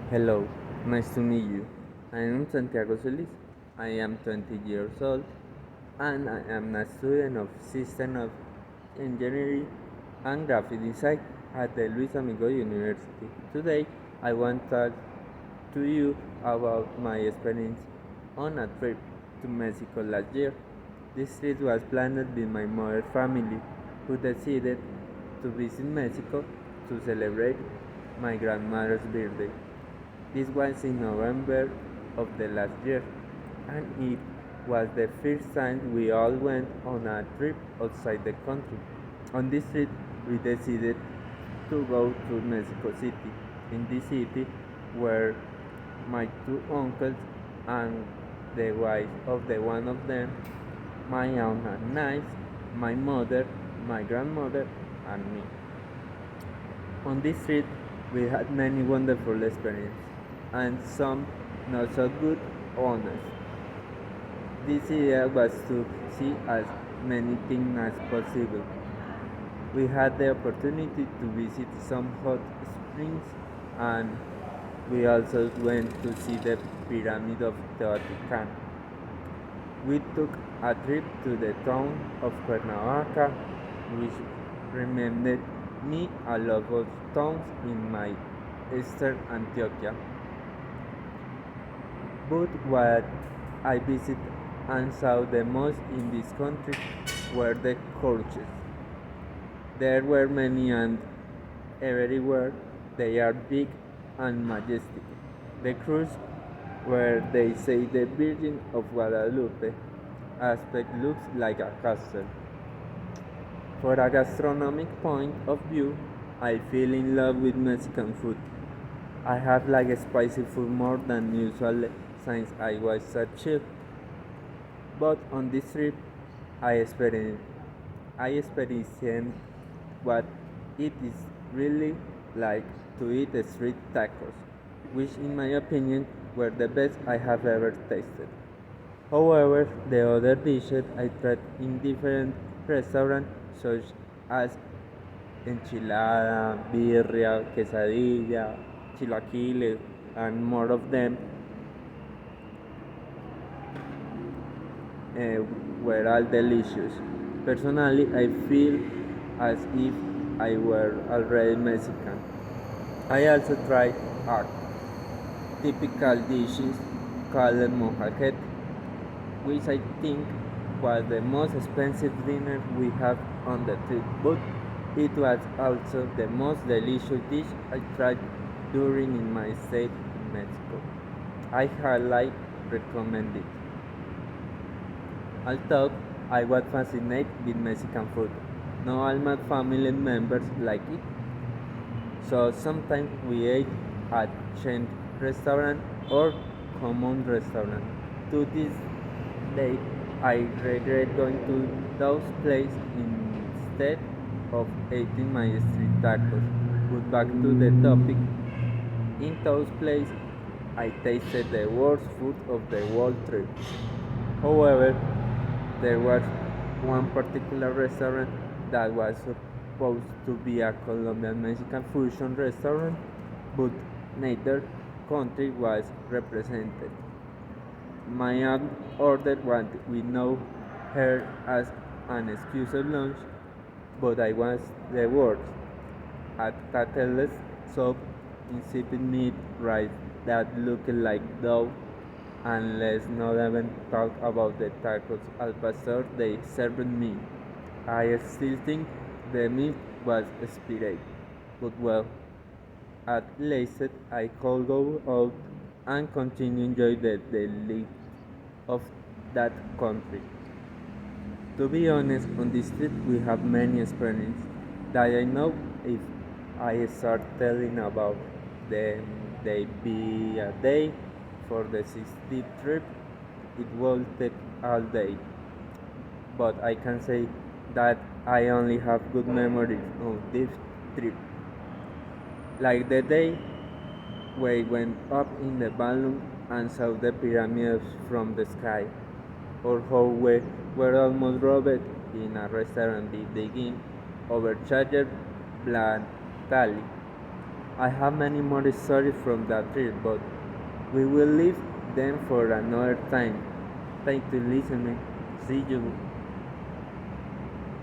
Hello, nice to meet you. I am Santiago Solis. I am 20 years old and I am a student of System of Engineering and Graphic Design at the Luis Amigo University. Today, I want to talk to you about my experience on a trip to Mexico last year. This trip was planned with my mother's family, who decided to visit Mexico to celebrate my grandmother's birthday. This was in November of the last year, and it was the first time we all went on a trip outside the country. On this trip, we decided to go to Mexico City. In this city were my two uncles and the wife of the one of them, my aunt and I, my mother, my grandmother, and me. On this trip, we had many wonderful experiences and some not so good honest. This idea was to see as many things as possible. We had the opportunity to visit some hot springs and we also went to see the Pyramid of Teotihuacan. We took a trip to the town of Cuernavaca, which reminded me a lot of towns in my eastern Antioquia. But what I visited and saw the most in this country were the churches. There were many and everywhere they are big and majestic. The church where they say the Virgin of Guadalupe aspect looks like a castle. For a gastronomic point of view, I feel in love with Mexican food. I have liked spicy food more than usual since I was a child. But on this trip, I experienced, I experienced what it is really like to eat street tacos, which in my opinion were the best I have ever tasted. However, the other dishes I tried in different restaurants such as enchilada, birria, quesadilla, chilaquiles, and more of them uh, were all delicious. Personally, I feel as if I were already Mexican. I also tried a typical dishes called mojacete, which I think was the most expensive dinner we have on the trip, but it was also the most delicious dish I tried during in my stay in Mexico. I highly recommend it. Although I was fascinated with Mexican food, not all my family members like it, so sometimes we ate at chain restaurant or common restaurant. To this day, I regret going to those places instead of eating my street tacos. But back to the topic, in those places, I tasted the worst food of the whole trip. However, there was one particular restaurant that was supposed to be a Colombian Mexican fusion restaurant, but neither country was represented. My aunt ordered what we know her as an exclusive lunch, but I was the worst. A tatless soup, insipid meat, rice that looked like dough, and let's not even talk about the tacos al pastor they served me. I still think the meat was expired, but well, at least I could go out and continue enjoy the delight of that country. To be honest, on this trip we have many experiences that I know if I start telling about them, they be a day for the 60th trip, it will take all day. But I can say that I only have good memories of this trip. Like the day we went up in the balloon and saw the pyramids from the sky, or how we were almost robbed in a restaurant building overcharged black tally. I have many more stories from that trip, but we will leave them for another time. Thank you for listening. See you.